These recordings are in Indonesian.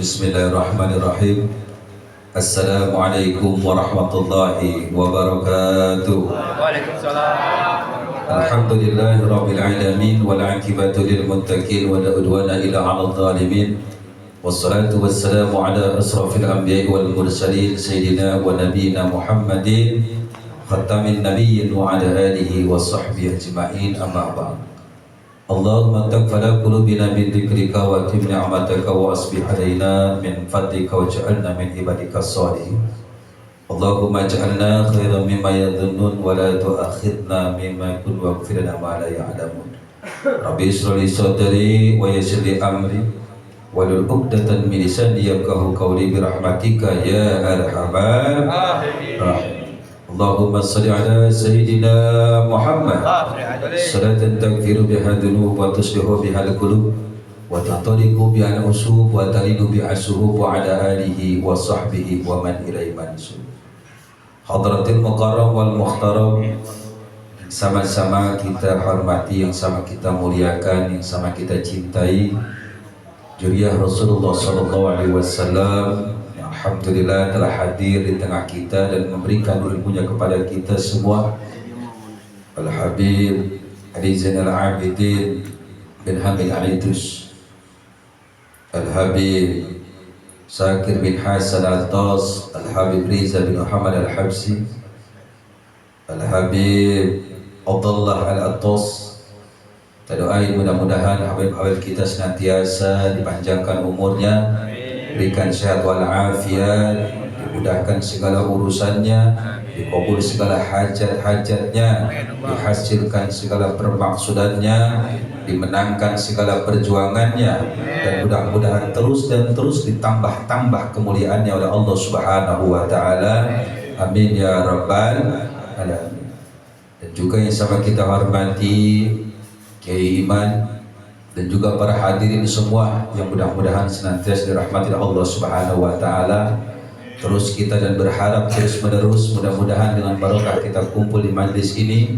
Bismillahirrahmanirrahim. Assalamualaikum warahmatullahi wabarakatuh. Waalaikumsalam. Alhamdulillahirabbil alamin wal 'aqibatu lil muttaqin wa la udwana illa 'alal zalimin. Wassalatu wassalamu ala asrafil anbiya'i wal mursalin sayyidina wa nabiyyina Muhammadin khatamin nabiyyin wa ala alihi wa sahbihi ajma'in, amma ba'd. Allahumma taqabbal qulubina min dzikrika wa atim ni'mataka wa asbih alaina min fadlika wa ja'alna min ibadika sholihin. Allahumma ja'alna khairan mimma yadhunnun wa la tu'akhidna mimma yakun waghfir lana ma la ya'lamun. Rabbi ishrah li sadri wa yassir li amri wahlul 'uqdatam min lisani yafqahu qawli bi rahmatika ya arhamar rahimin. Allahumma salli ala sayyidina Muhammad salatan taghfiru biha dhunub wa tuslihu biha al-qulub wa tatariqu biha al-usub wa talidu biha as-suhub wa ala alihi wa sahbihi wa man ilaihi mansub. Hadratil mukarram wal muhtaram, sama-sama kita hormati, yang sama kita muliakan, yang sama kita cintai Juriyah Rasulullah sallallahu alaihi wasallam. Alhamdulillah telah hadir di tengah kita dan memberikan ilmunya kepada kita semua. Al-Habib Ali Zainal Abidin bin Hamid Al-Idrus, Al-Habib Zakir bin Hasan Al-Tas, Al-Habib Riza bin Muhammad Al-Habsi, Al-Habib Abdullah Al-Attas. Kita doain mudah-mudahan Habib-habib kita senantiasa dipanjangkan umurnya, berikan sehat walafiat, dimudahkan segala urusannya, dikabul segala hajat-hajatnya, dihasilkan segala permaksudannya, dimenangkan segala perjuangannya, dan mudah-mudahan terus dan terus ditambah-tambah kemuliaannya oleh Allah Subhanahu wa taala. Amin ya rabbal alamin. Dan juga yang sama kita hormati Kiai Iman dan juga para hadirin semua yang mudah-mudahan senantiasa dirahmati Allah Subhanahu wa taala. Terus kita dan berharap terus menerus mudah-mudahan dengan barokah kita kumpul di majlis ini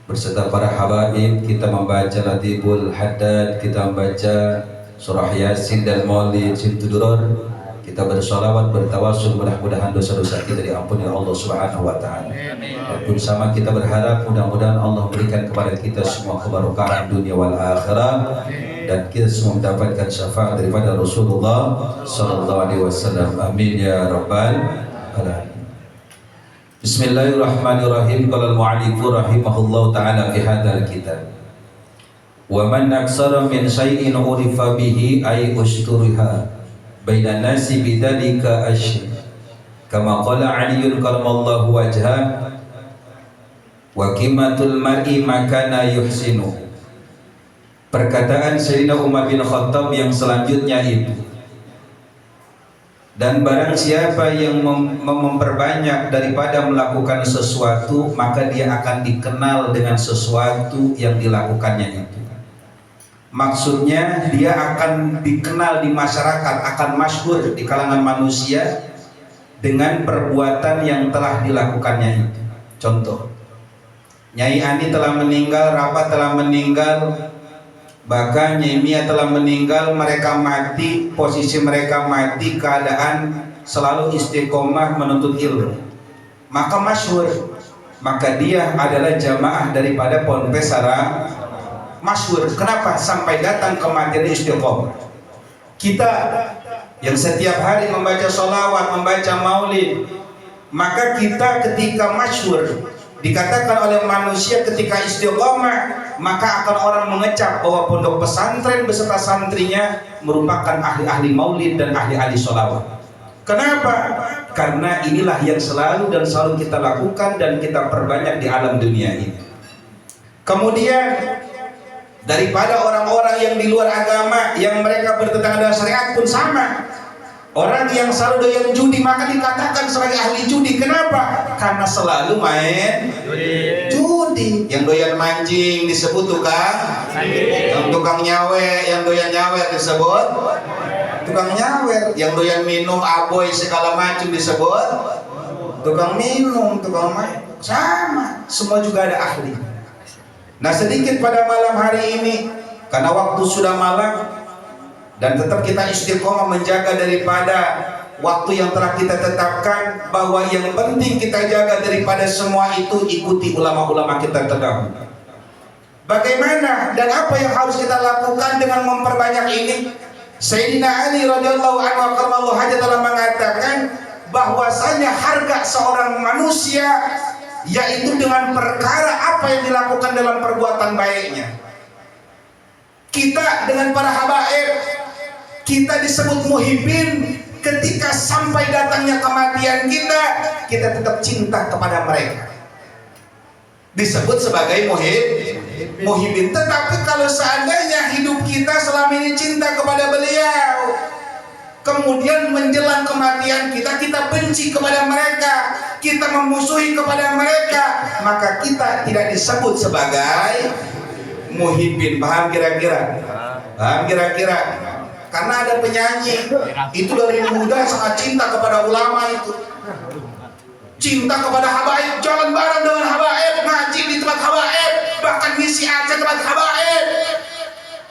beserta para habaib, kita membaca Latiful Haddad, kita membaca surah Yasin dan Maulid Simtuduror, kita bersolawat, bertawasul, mudah-mudahan dosa-dosa kita diampuni oleh Allah Subhanahu wa taala. Dan pun sama kita berharap mudah-mudahan Allah berikan kepada kita semua keberkahan dunia wal akhirah, dan kita semua mendapatkan syafaat daripada Rasulullah sallallahu alaihi wasallam. Amin ya rabbal alamin. Bismillahirrahmanirrahim. Qala al-mu'allif rahimahullahu taala fi hadzal kitab, wa man aksara min syai'in urifa bihi ay ushturiha bainan nasi bidzalika asy, kama qala Aliun karamallahu wajhah, wa qimatul mar'i makana yuhsinu. Perkataan Sayyidina Umar bin Khattab yang selanjutnya itu, dan barang siapa yang memperbanyak daripada melakukan sesuatu, maka dia akan dikenal dengan sesuatu yang dilakukannya itu. Maksudnya dia akan dikenal di masyarakat, akan masyhur di kalangan manusia dengan perbuatan yang telah dilakukannya itu. Contoh, Nyai Andi telah meninggal, Rapat telah meninggal, bahkan Nyai Mia telah meninggal, mereka mati, posisi mereka mati, keadaan selalu istiqomah menuntut ilmu, maka masyhur, maka dia adalah jamaah daripada Ponpes Sarang masyhur. Kenapa? Sampai datang kematian istiqomah. Kita yang setiap hari membaca sholawat, membaca maulid, maka kita ketika masyhur, dikatakan oleh manusia ketika istiqomah, maka akan orang mengecap bahwa pondok pesantren beserta santrinya merupakan ahli-ahli maulid dan ahli-ahli sholawat. Kenapa? Karena inilah yang selalu dan selalu kita lakukan dan kita perbanyak di alam dunia ini. Kemudian daripada orang-orang yang di luar agama, yang mereka bertentangan dengan syariat pun sama. Orang yang selalu doyan judi maka dikatakan sebagai ahli judi. Kenapa? Karena selalu main judi. Yang doyan mancing disebut tukang, yang tukang nyawe, yang doyan nyawe disebut tukang nyawer, yang doyan minum aboy segala macam disebut tukang minum, tukang main. Sama, semua juga ada ahli. Nah, sedikit pada malam hari ini, karena waktu sudah malam dan tetap kita istiqomah menjaga daripada waktu yang telah kita tetapkan, bahwa yang penting kita jaga daripada semua itu ikuti ulama-ulama kita terdahulu. Bagaimana dan apa yang harus kita lakukan dengan memperbanyak ini? Sayyidina Ali radhiyallahu anhu telah mengatakan bahwasanya harga seorang manusia yaitu dengan perkara apa yang dilakukan dalam perbuatan baiknya. Kita dengan para habaib, kita disebut muhibbin. Ketika sampai datangnya kematian kita tetap cinta kepada mereka, disebut sebagai muhibbin. Tetapi kalau seandainya hidup kita selama ini cinta kepada beliau, kemudian menjelang kematian kita benci kepada mereka, kita memusuhi kepada mereka, maka kita tidak disebut sebagai muhibbin. Paham kira-kira? Paham kira-kira? Karena ada penyanyi itu dari muda sangat cinta kepada ulama, itu cinta kepada habaib, jalan bareng dengan habaib, ngaji di tempat habaib, bahkan ngisi aja tempat habaib.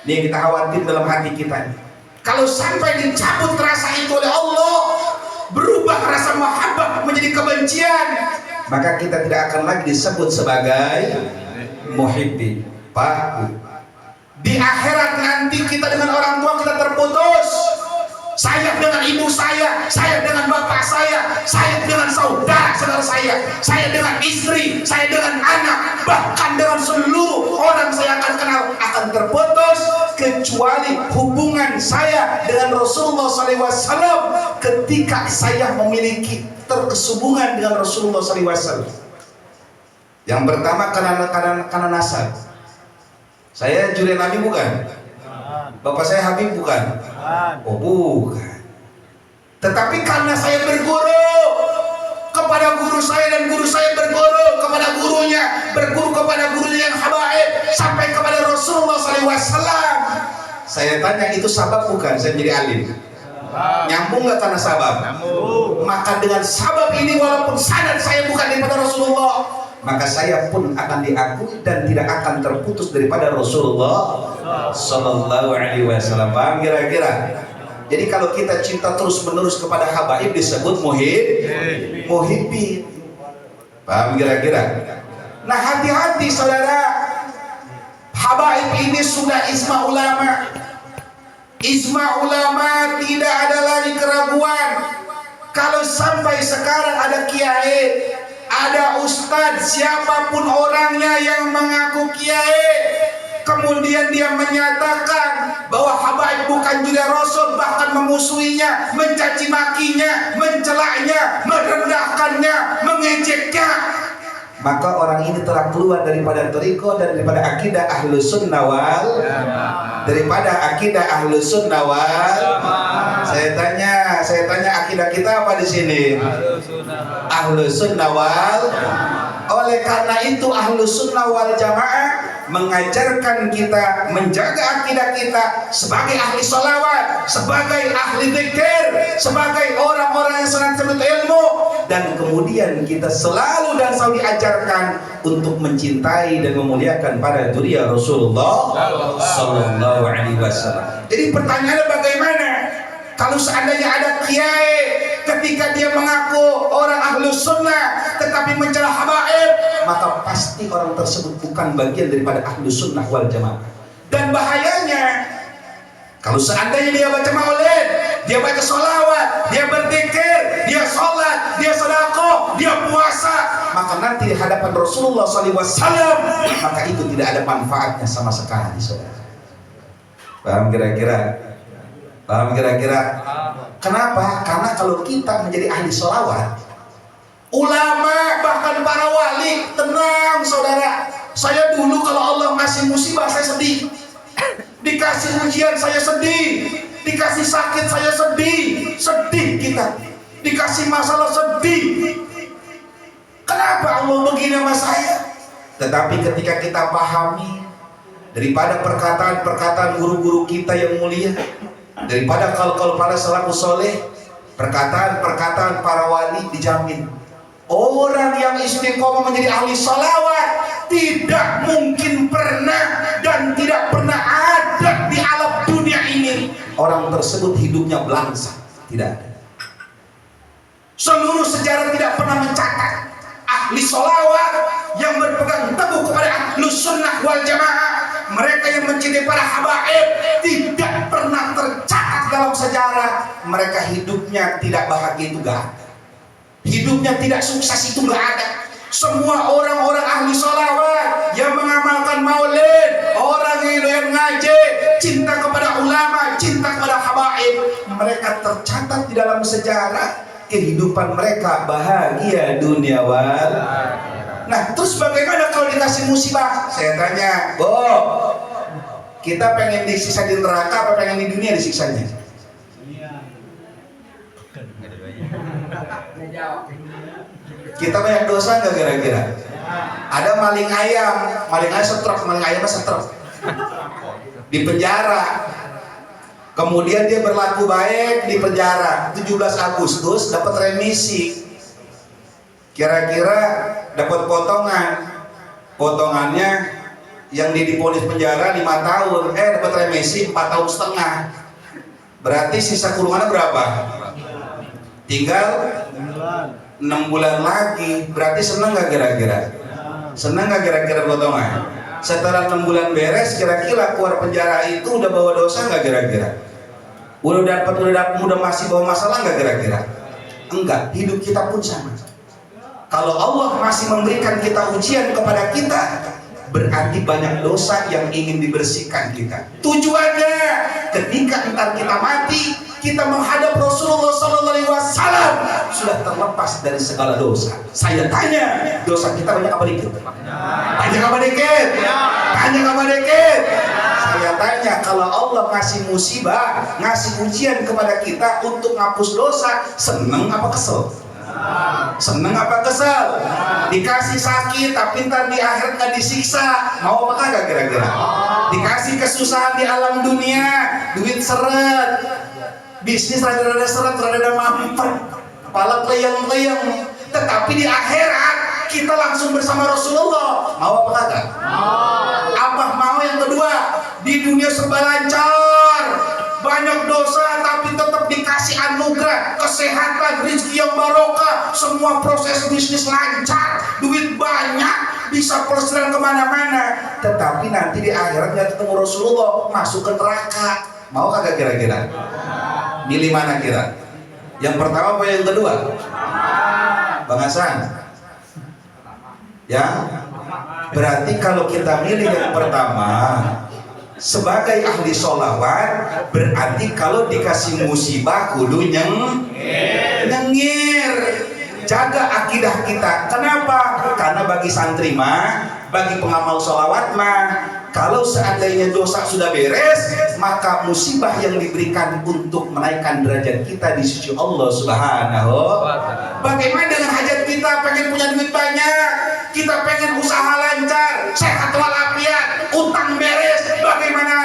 Ini yang kita khawatir dalam hati kita. Kalau sampai dicabut rasa itu oleh Allah, berubah rasa mahabbah menjadi kebencian, maka kita tidak akan lagi disebut sebagai muhibbin. Pak, di akhirat nanti kita dengan orang tua kita terputus. Saya dengan ibu saya dengan bapak saya dengan saudara-saudara saya dengan istri, saya dengan anak, bahkan dengan seluruh orang saya akan kenal akan terputus, kecuali hubungan saya dengan Rasulullah SAW ketika saya memiliki terhubungan dengan Rasulullah SAW. Yang pertama karena nasab. Saya Jure Nabi bukan? Bapak saya Habib bukan? Oh bukan. Tetapi karena saya berguru kepada guru saya dan guru saya berguru kepada gurunya, berguru kepada gurunya yang habaib sampai kepada Rasulullah SAW. Saya tanya, itu sabab bukan saya menjadi alim? Nyambung nggak karena sabab? Maka dengan sabab ini, walaupun sanad saya bukan daripada Rasulullah, maka saya pun akan diakui dan tidak akan terputus daripada Rasulullah Sallallahu Alaihi Wasallam. Paham kira-kira? Jadi kalau kita cinta terus menerus kepada habaib disebut muhibbin. Paham kira-kira? Nah, hati-hati saudara, habaib ini sudah ijma ulama. Ijma ulama, tidak ada lagi keraguan. Kalau sampai sekarang ada kiai, ada ustadz, siapapun orangnya yang mengaku kiai, kemudian dia menyatakan bahwa habaib bukan juga Rasul, bahkan memusuhinya, mencaci makinya, mencelaknya, merendahkannya, mengejeknya, maka orang ini telah keluar daripada thariqah dan daripada akidah Ahlus Sunnah wal daripada akidah Ahlus Sunnah wal. Saya tanya akidah kita apa di sini? Ahlus Sunnah wal. Oleh karena itu Ahlus Sunnah wal Jamaah mengajarkan kita menjaga akidah kita sebagai ahli sholawat, sebagai ahli zikir, sebagai orang-orang yang senang menuntut ilmu, dan kemudian kita selalu dan selalu diajarkan untuk mencintai dan memuliakan para dzurriyyah Rasulullah Sallallahu Alaihi Wasallam. Jadi pertanyaannya bagaimana kalau seandainya ada kiai ketika dia mengaku orang Ahlus Sunnah tetapi mencela habaib, maka pasti orang tersebut bukan bagian daripada Ahlus Sunnah wal Jamaah. Dan bahayanya kalau seandainya dia baca maulid, dia baca sholawat, dia berzikir, dia sholat, dia sedekah, dia puasa, maka nanti di hadapan Rasulullah SAW, maka itu tidak ada manfaatnya sama sekali, saudara. Paham kira-kira? Paham kira-kira? Kenapa? Karena kalau kita menjadi ahli sholawat, ulama bahkan para wali, tenang saudara. Saya dulu kalau Allah ngasih musibah saya sedih, dikasih ujian saya sedih, dikasih sakit saya sedih kita, dikasih masalah sedih. Kenapa Allah begini sama saya? Tetapi ketika kita pahami daripada perkataan-perkataan guru-guru kita yang mulia, Daripada kalau para salafus soleh, perkataan-perkataan para wali dijamin. Orang yang istiqomah menjadi ahli salawat tidak mungkin pernah dan tidak pernah ada di alam dunia ini orang tersebut hidupnya belangsak. Tidak ada. Seluruh sejarah tidak pernah mencatat ahli salawat yang berpegang teguh kepada ahlus sunnah wal jamaah, mereka yang mencintai para habaib, tidak pernah tercatat dalam sejarah mereka hidupnya tidak bahagia. Itu gak ada. Hidupnya tidak sukses, itu gak ada. Semua orang-orang ahli salawat yang mengamalkan maulid, orang yang ngaji, cinta kepada ulama, cinta kepada habaib, mereka tercatat di dalam sejarah kehidupan mereka bahagia dunia wal. Nah, terus bagaimana kalau dikasih musibah? Saya tanya, kita pengen disiksa di neraka apa pengen di dunia disiksanya? Kita banyak dosa nggak kira-kira? Ada maling ayam setruk, maling ayam setruk di penjara. Kemudian dia berlaku baik di penjara. 17 Agustus dapat remisi. Kira-kira dapat potongannya yang diponis penjara 5 tahun, dapat remisi 4 tahun setengah. Berarti sisa kurungannya berapa? Tinggal 6 bulan lagi. Berarti senang gak kira-kira? Senang gak kira-kira potongan? Setelah 6 bulan beres, kira-kira keluar penjara itu udah bawa dosa gak kira-kira? Udah masih bawa masalah gak kira-kira? Enggak, hidup kita pun sama. Kalau Allah masih memberikan kita ujian kepada kita, berarti banyak dosa yang ingin dibersihkan kita. Tujuannya ketika entar kita mati, kita menghadap Rasulullah SAW sudah terlepas dari segala dosa. Saya tanya, dosa kita banyak apa dikit? Banyak apa dikit? Banyak apa dikit? Saya tanya, kalau Allah ngasih musibah, ngasih ujian kepada kita untuk ngapus dosa, seneng apa kesel? Seneng apa kesel? Dikasih sakit tapi ntar di akhirat gak disiksa, mau apa kagak kira-kira? Dikasih kesusahan di alam dunia, duit seret, bisnis rada-rada seret, rada-rada mampet, kepala keleyang-keleyang, tetapi di akhirat kita langsung bersama Rasulullah, mau apa kagak? Apa mau yang kedua? Di dunia serba lancar, banyak dosa tapi tetap dikasih anugerah, kesehatan, rezeki yang barokah, semua proses bisnis lancar, duit banyak, bisa pelesiran kemana-mana. Tetapi nanti di akhirat nggak ketemu Rasulullah, masuk ke neraka. Mau kagak kira-kira? Milih mana kira? Yang pertama apa yang kedua? Bang Hasan? Ya? Berarti kalau kita milih yang pertama, sebagai ahli sholawat, berarti kalau dikasih musibah kudu nyengir, jaga akidah kita. Kenapa? Karena bagi santri mah, bagi pengamal sholawat mah, kalau seandainya dosa sudah beres, maka musibah yang diberikan untuk menaikkan derajat kita di sisi Allah Subhanahu. Bagaimana dengan hajat kita? Pengen punya duit banyak, kita pengen usaha lancar, sehat walafiat, utang beres, bagaimana?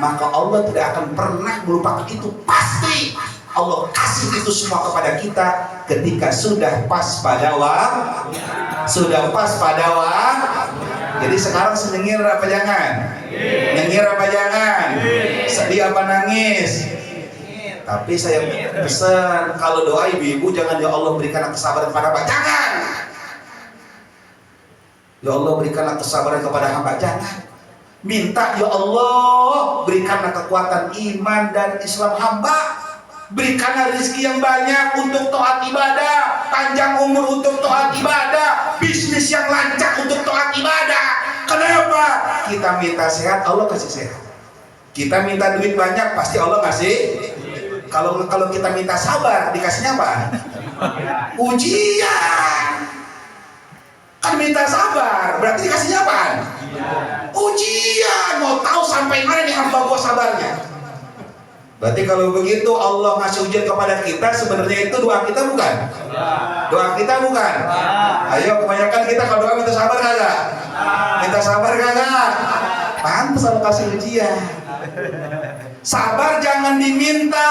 Maka Allah tidak akan pernah melupakan itu. Pasti Allah kasih itu semua kepada kita ketika sudah pas pada waktu. Jadi sekarang senyengir apa jangan? Nyengir apa jangan? Sedih apa nangis? Tapi saya pesan, kalau doa ibu-ibu jangan ya Allah berikanlah kesabaran kepada hamba, jangan. Ya Allah berikanlah kesabaran kepada hamba, jangan. Minta ya Allah berikanlah kekuatan iman dan Islam hamba, berikanlah rezeki yang banyak untuk taat ibadah, panjang umur untuk taat ibadah, bisnis yang lancar untuk taat ibadah. Kenapa? Kita minta sehat, Allah kasih sehat. Kita minta duit banyak, pasti Allah kasih. Kalau kita minta sabar, dikasihnya apa? Ujian. Kan minta sabar, berarti dikasihnya apa? Ujian. Mau tahu sampai mana nih hamba gua sabarnya? Berarti kalau begitu Allah ngasih ujian kepada kita, sebenarnya itu doa kita bukan? Doa kita bukan? Ayo, kebanyakan kita kalau doa minta sabar kagak? Minta sabar kagak? Pantas Allah kasih ujian. Sabar jangan diminta,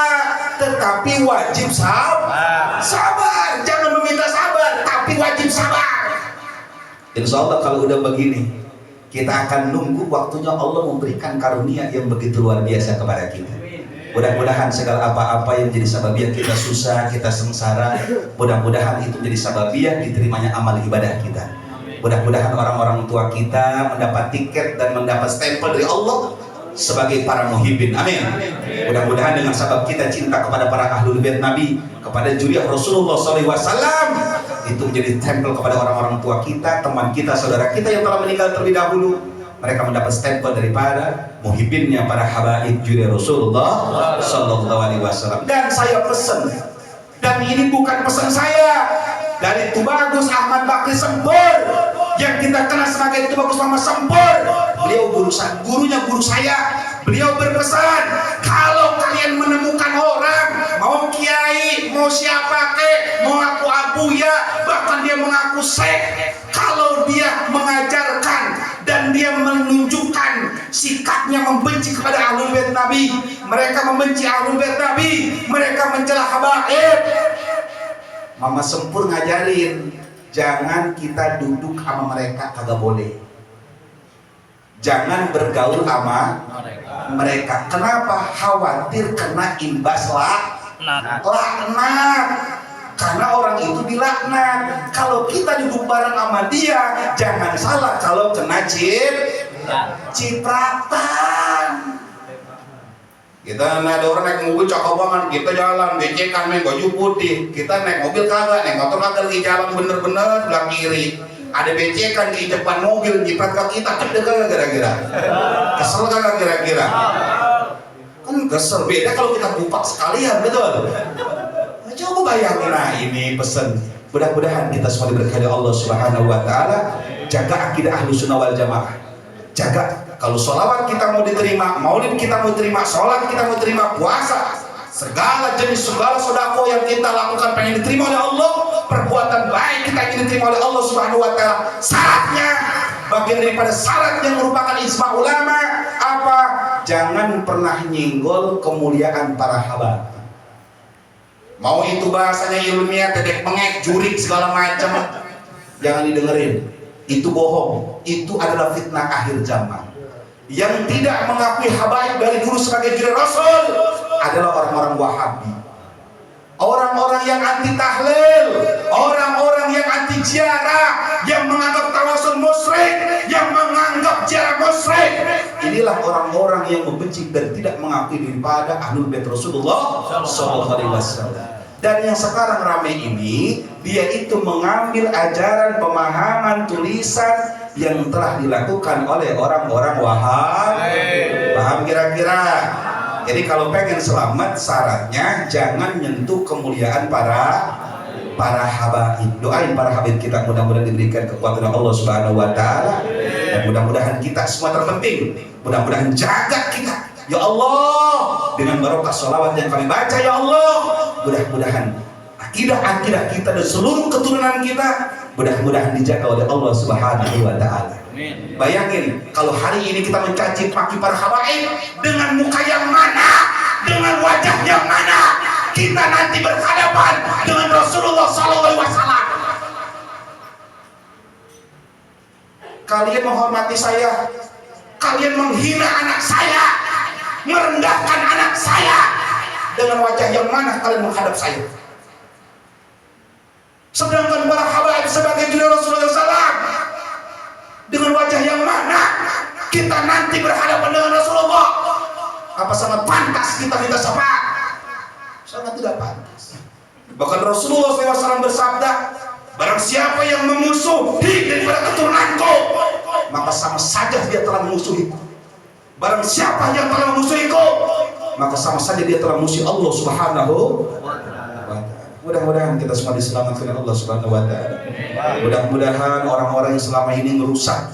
tetapi wajib sabar. Jangan meminta sabar, tapi wajib sabar. Insya Allah kalau udah begini, kita akan nunggu waktunya Allah memberikan karunia yang begitu luar biasa kepada kita. Mudah-mudahan segala apa-apa yang jadi sababiah kita susah, kita sengsara, mudah-mudahan itu jadi sababiah diterimanya amal ibadah kita. Mudah-mudahan orang-orang tua kita mendapat tiket dan mendapat stempel dari Allah sebagai para muhibbin. Amin. Mudah-mudahan dengan sebab kita cinta kepada para ahlul bait Nabi, kepada zuriat Rasulullah SAW, itu menjadi stempel kepada orang-orang tua kita, teman kita, saudara kita yang telah meninggal terlebih dahulu. Mereka mendapat stempel daripada muhibbinnya para habaib zuriat Rasulullah SAW. Dan saya pesan, dan ini bukan pesan saya, dari Tubagus Ahmad Bakri Sempur yang kita kenal sebagai Tubagus Muhammad Sempur. Beliau gurunya guru saya. Beliau berpesan, kalau kalian menemukan orang, mau kiai, mau siapa kek, mau aku abuya, bahkan dia mengaku syekh, kalau dia mengajarkan dan dia menunjukkan sikapnya membenci kepada ahlul bait Nabi, mereka membenci ahlul bait Nabi, mereka mencela habaib, Mama Sempur ngajarin, jangan kita duduk sama mereka, kagak boleh. Jangan bergaul sama mereka. Kenapa? Khawatir kena imbas laknat. Karena orang itu dilaknat. Kalau kita duduk bareng sama dia, jangan salah kalau kena cipratan. Kita ada orang naik mobil cakep banget, kita jalan becekan main baju putih. Kita naik mobil kagak, naik motor kagak, lagi jalan bener-bener sebelah kiri. Ada becekan di depan mobil, nyiprat ke kita, kedek kagak kira-kira? Kesel kagak kira-kira? Kan kesel, beda kalau kita bupak sekalian, betul? Nah, coba bayangin, nah ini pesen. Mudah-mudahan kita semua diberkahi Allah Subhanahu Wa Taala. Jaga akidah Ahlus Sunnah wal Jamaah. Jaga, kalau sholawat kita mau diterima, maulid kita mau diterima, sholat kita mau diterima, puasa, segala jenis segala sedekah yang kita lakukan pengen diterima oleh Allah, perbuatan baik kita ingin diterima oleh Allah Subhanahu Wa Taala. Syaratnya, bagian daripada syarat yang merupakan ijma ulama apa? Jangan pernah nyenggol kemuliaan para habaib. Mau itu bahasanya ilmiah, tedek mengek, jurik segala macam, jangan didengerin. Itu bohong. Itu adalah fitnah akhir zaman. Yang tidak mengakui habaib dari dulu sebagai juri Rasul adalah orang-orang Wahabi, orang-orang yang anti tahlil, orang-orang yang anti ziarah, yang menganggap tawasul musyrik, yang menganggap ziarah musyrik. Inilah orang-orang yang membenci dan tidak mengakui daripada ahlul bait Rasulullah SAW. Dan yang sekarang ramai ini, dia itu mengambil ajaran, pemahaman, tulisan yang telah dilakukan oleh orang-orang Wahabi. Paham kira-kira? Jadi kalau pengen selamat, syaratnya jangan nyentuh kemuliaan para habaib. Doain para habaib kita, mudah-mudahan diberikan kekuatan Allah Subhanahu Wa Taala. Dan mudah-mudahan kita semua terpenting, mudah-mudahan jaga kita, ya Allah, dengan barokah sholawat yang kami baca, ya Allah. Mudah-mudahan akidah-akidah kita dan seluruh keturunan kita mudah-mudahan dijaga oleh Allah Subhanahu Wa Taala. Bayangin kalau hari ini kita mencaci maki para habaib, dengan muka yang mana, dengan wajah yang mana kita nanti berhadapan dengan Rasulullah SAW. Kalian menghormati saya, kalian menghina anak saya, merendahkan anak saya, dengan wajah yang mana kalian menghadap saya? Sedangkan para habaib sebagai juri Rasulullah SAW, dengan wajah yang mana kita nanti berhadapan dengan Rasulullah? Apa sangat pantas kita minta syafaat? Sangat tidak pantas. Bahkan Rasulullah SAW bersabda, barang siapa yang memusuhi daripada keturunanku, maka sama saja dia telah memusuhiku. Barang siapa yang telah memusuhiku, maka sama saja dia telah musuh Allah Subhanahu wa Ta'ala. Mudah-mudahan kita semua diselamatkan oleh Allah Subhanahu wa Ta'ala. Mudah-mudahan orang-orang yang selama ini merusak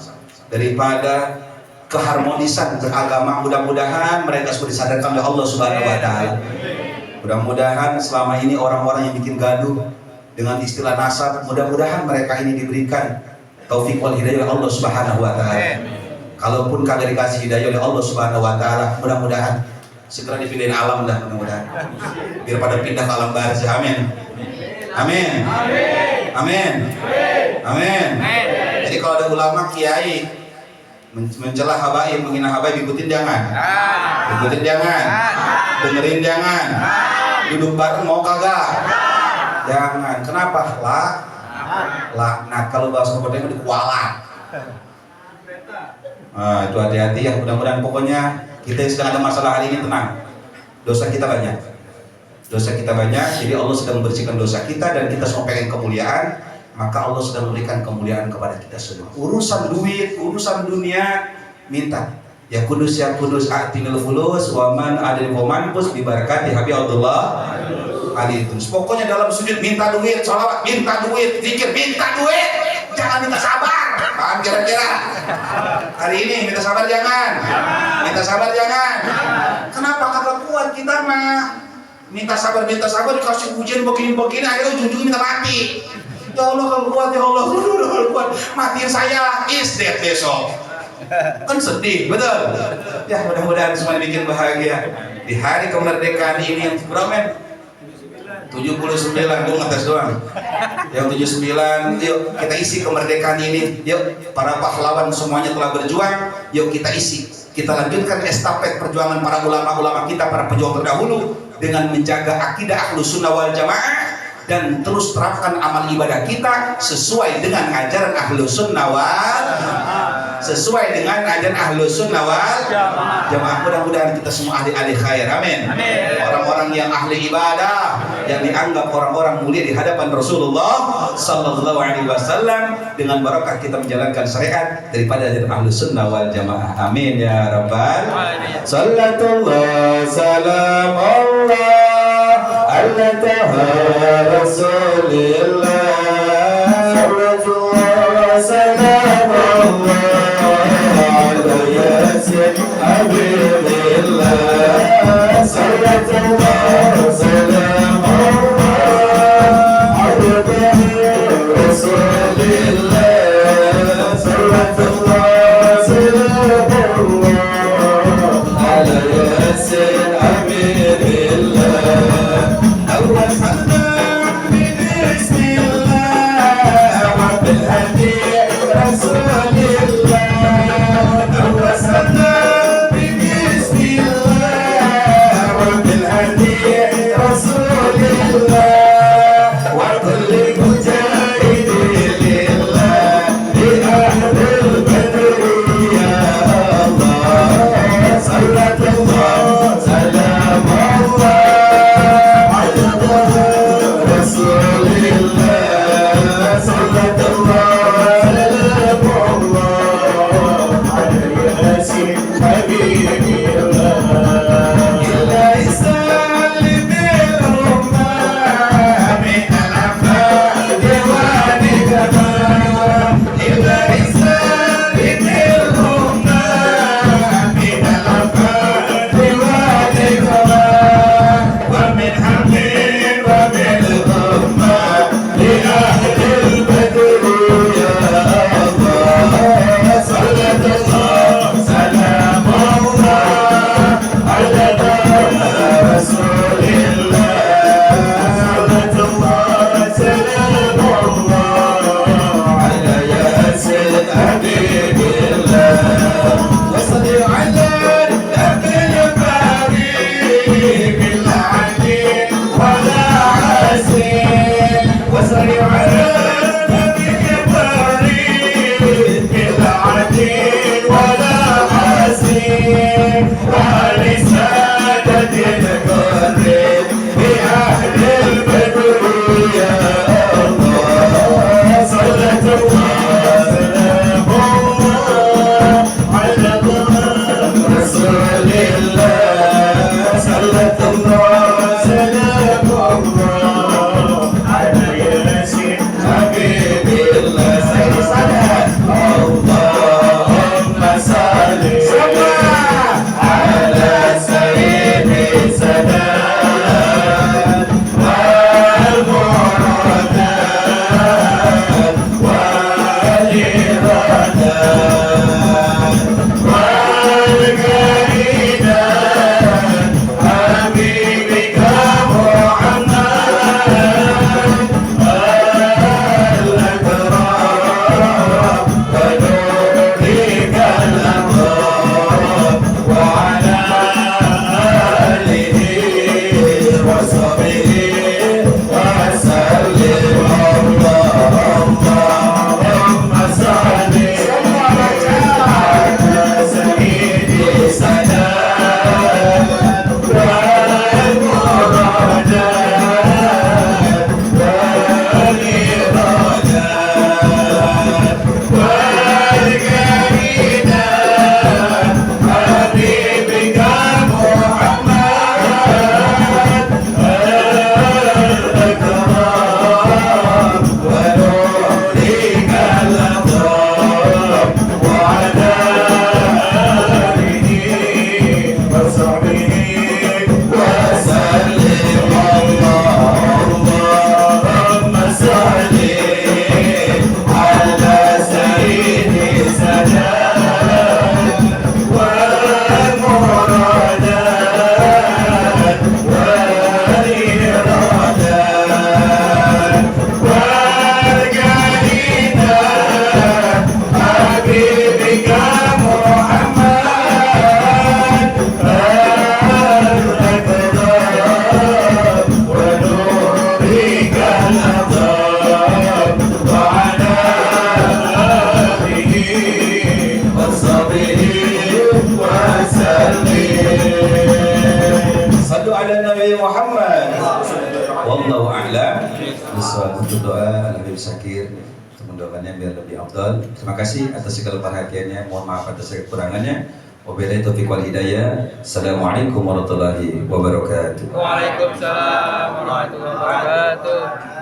daripada keharmonisan beragama, mudah-mudahan mereka semua disadarkan oleh Allah Subhanahu wa Ta'ala. Mudah-mudahan selama ini orang-orang yang bikin gaduh dengan istilah nasab, mudah-mudahan mereka ini diberikan taufik wal hidayah oleh Allah Subhanahu wa Ta'ala. Kalaupun kagak dikasih hidayah oleh Allah Subhanahu wa Ta'ala, mudah-mudahan segera dipindahin alam dah mudah-mudahan. Biar pada pindah ke alam barzah. Amin. Amin. Amin. Amin. Jadi kalau ada ulama kiai mencela habaib, menghina habaib, ikutin jangan. Ikutin jangan. Dengerin jangan. Duduk bareng mau kagak? Jangan. Kenapa? Laknat. Kalau bahasa kodenya dikualat. Nah, itu hati-hati ya. Mudah-mudahan pokoknya kita yang sedang ada masalah hari ini tenang. Dosa kita banyak. Dosa kita banyak. Jadi Allah sedang membersihkan dosa kita dan kita semua pengen kemuliaan. Maka Allah sedang memberikan kemuliaan kepada kita semua. Urusan duit, urusan dunia, minta. Ya kudus a'tinil fulus wa man adil waman pus dibarakati Habib Abdullah Ali terus. Pokoknya dalam sujud minta duit, sholawat minta duit, zikir minta duit. Jangan minta sabar. Paham kira-kira? Hari ini minta sabar jangan. Minta sabar jangan. Kenapa kagak kuat kita mah? Minta sabar dikasih ujian begini-begini akhirnya ujung-ujungnya minta mati. Ya Allah kalau kuat ya Allah, kuat. Matiin saya is dead besok. Kan sedih, betul? Ya mudah-mudahan semua bikin bahagia. Di hari kemerdekaan ini yang berapa men? 79, gue ngetes doang. Yang 79, yuk kita isi kemerdekaan ini. Yuk para pahlawan semuanya telah berjuang. Yuk kita isi. Kita lanjutkan estafet perjuangan para ulama-ulama kita, para pejuang terdahulu dengan menjaga akidah Ahlus Sunnah wal Jamaah dan terus terapkan amal ibadah kita sesuai dengan ajaran Ahlus Sunnah wal Jamaah. Mudah-mudahan kita semua ahli-ahli khair. Amin. Orang-orang yang ahli ibadah, yang dianggap orang-orang mulia di hadapan Rasulullah sallallahu alaihi wasallam dengan barakah kita menjalankan syariat daripada ajaran Ahlus Sunnah wal Jamaah. Amin ya rabbal alamin. Sallallahu salam Allah ala taha Rasulillah. Sallallahu salam Allah ala yasin habibillah. Sallallahu salam Allah ala Rasulillah. Sallallahu salam Allah ala yasin habibillah. Allah Allah Sallu ala Nabi Muhammad. Wallahu a'lam. Untuk doa Habib Syakir untuk mendoakannya biar lebih afdal. Terima kasih atas segala perhatiannya. Mohon maaf atas segala kekurangannya. Wabillahi taufiq wal hidayah. Assalamualaikum warahmatullahi wabarakatuh. Waalaikumsalam warahmatullahi wabarakatuh.